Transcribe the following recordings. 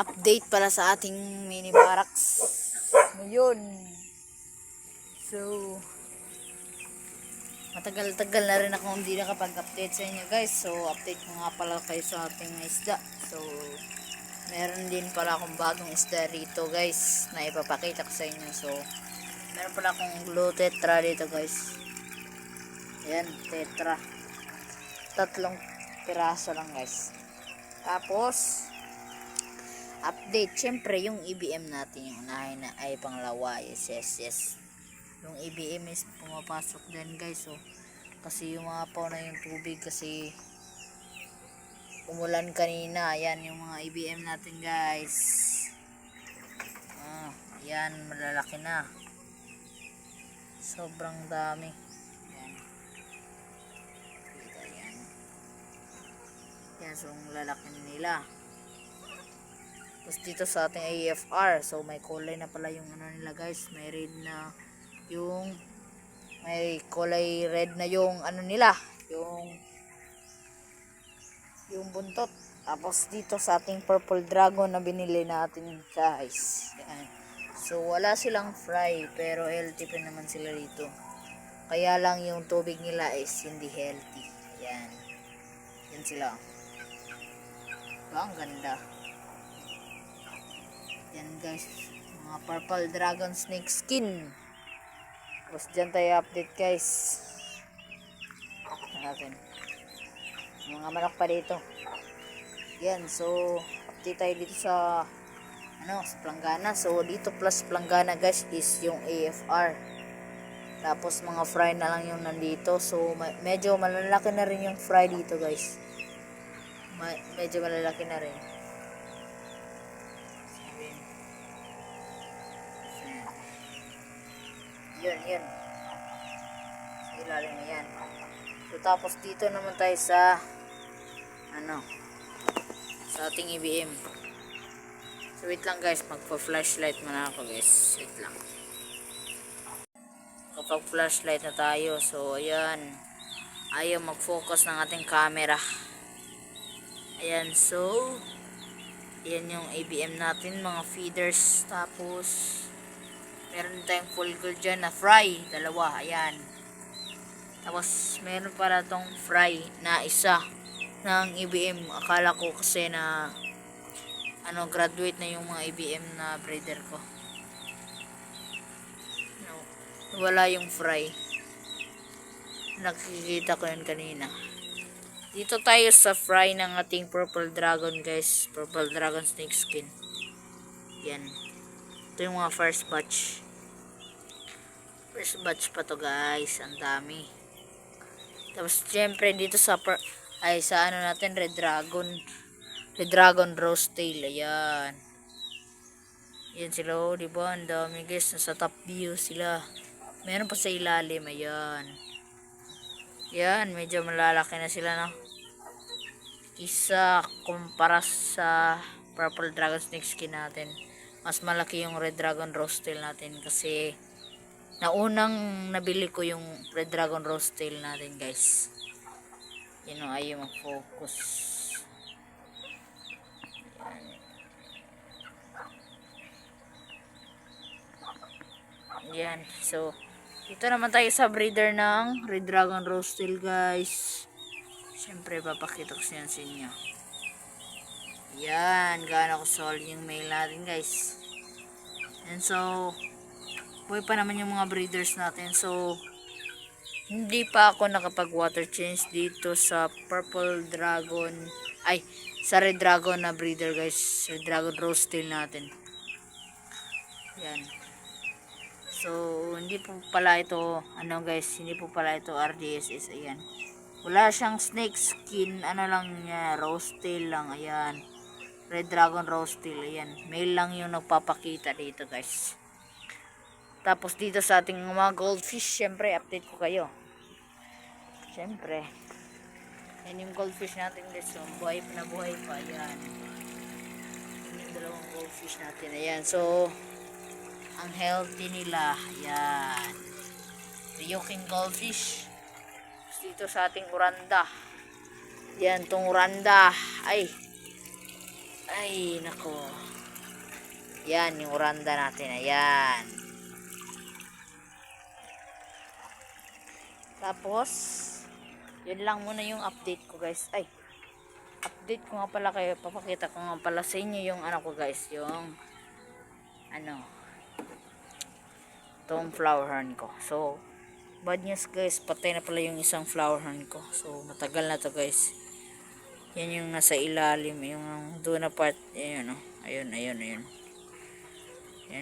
update pala sa ating mini barracks ngayon. So matagal-tagal na rin ako hindi nakapag-update sa inyo guys. So update ko nga pala kayo sa ating isda. So meron din pala akong bagong isda rito guys na ipapakita ko sa inyo. So meron pala akong blue tetra dito guys. Ayan, tetra, 3 piraso lang guys. Tapos update, syempre yung EBM natin yung unahin na ay panglawa. Yes. Yung EBM is pumapasok din guys. So kasi yung mga paw na yung tubig kasi umulan kanina. Ayan yung mga EBM natin guys. Ayan, malalaki na, sobrang dami. Ayan, kita yan. Yan, so lalaki nila. Tapos dito sa ating AFR, so may kulay na pala yung ano nila guys. May red na yung, may kulay red na yung ano nila, yung buntot. Tapos dito sa ating purple dragon na binili natin guys. Yan. So wala silang fry pero healthy pa naman sila dito. Kaya lang yung tubig nila is hindi healthy. Yan. Yan sila. Ang ganda. Yan guys, mga purple dragon snake skin. Tapos dyan tayo update guys. Natin mga manok pa dito. Yan, so update tayo dito sa sa planggana. So dito plus planggana guys is yung AFR. Tapos mga fry na lang yung nandito. So medyo malalaki na rin yung fry dito guys. Medyo malalaki na rin. Yun. Sa ilalim na yan. So tapos dito naman tayo sa sa ating EBM. So wait lang guys, magpa-flashlight muna ako guys. Wait lang. Kapag flashlight na tayo, so ayan, ayaw mag-focus ng ating camera. Ayan, so ayan yung ABM natin, mga feeders. Tapos meron tayong full gold dyan na fry, 2, ayan. Tapos meron para tong fry na isa ng EBM. Akala ko kasi na graduate na yung mga EBM na breeder ko. Wala yung fry. Nakikita ko yun kanina. Dito tayo sa fry ng ating purple dragon guys. Purple dragon snake skin. Yan. Ito yung mga first batch. First batch pa to guys. Ang dami. Tapos syempre dito sa natin red dragon rose tail. Ayan. Ayan sila, oh, diba? Ang dami guys. Nasa top view sila. Meron pa sa ilalim. Ayan. Ayan. Medyo malalaki na sila, no? Isa kumpara sa purple dragon snake skin natin. Mas malaki yung red dragon rose tail natin. Kasi naunang nabili ko yung red dragon rose tail natin guys. Yun o, ayaw mag-focus. Yan. So dito naman tayo sa breeder ng red dragon rose tail guys. Siyempre papakita ko siya sa inyo. Yan, gaano ko solid yung male natin guys. And so buhay pa naman yung mga breeders natin. So hindi pa ako nakapag water change dito sa purple dragon, sa red dragon na breeder guys. Red dragon rose tail natin. Yan. So hindi po pala ito guys, hindi po pala ito RDSS. Ayan, wala siyang snake skin, lang niya, rose tail lang. Ayan, red dragon rose tail. Ayan, male lang yung nagpapakita dito guys. Tapos dito sa ating mga goldfish, syempre update ko kayo. Syempre yan yung goldfish natin guys. So buhay pa. Ayan, yung 2 goldfish natin. Ayan, so ang healthy nila. Ayan, Ryukin goldfish. Dito sa ating uranda. Yan, tong uranda. Ay nako. Yan, yung uranda natin. Ayan. Tapos, yun lang muna yung update ko guys. Ay, update ko nga pala kayo. Papakita ko nga pala sa inyo yung ano ko guys. Yung, ano, itong flower horn ko. So, bad news guys. Patay na pala yung isang flower horn ko. So, matagal na to guys. Yan yung nasa ilalim. Yung doon na part. Ayun, oh. Ayun. Yan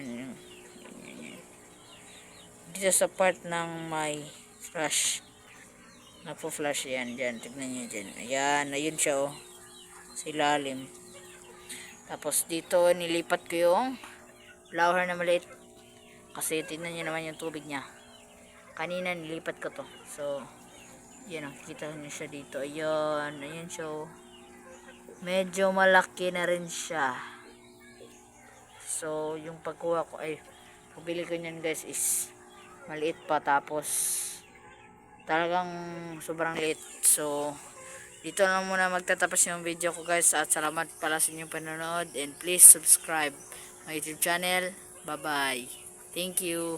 yung dito sa part ng may flash, nagpo-flash yan dyan, tignan nyo dyan, ayan, ayun siya oh, sa ilalim. Tapos dito nilipat ko yung flower na maliit kasi tignan nyo naman yung tubig nya, kanina nilipat ko to. So yan oh, kita nyo siya dito, ayun siya oh. Medyo malaki na rin siya. So yung pagkuha ko ay pabili ko nyan guys is maliit pa, tapos talagang sobrang liit. So dito lang muna magtatapos yung video ko guys, at salamat pala sa inyong panonood, and please subscribe my YouTube channel. Bye bye, thank you.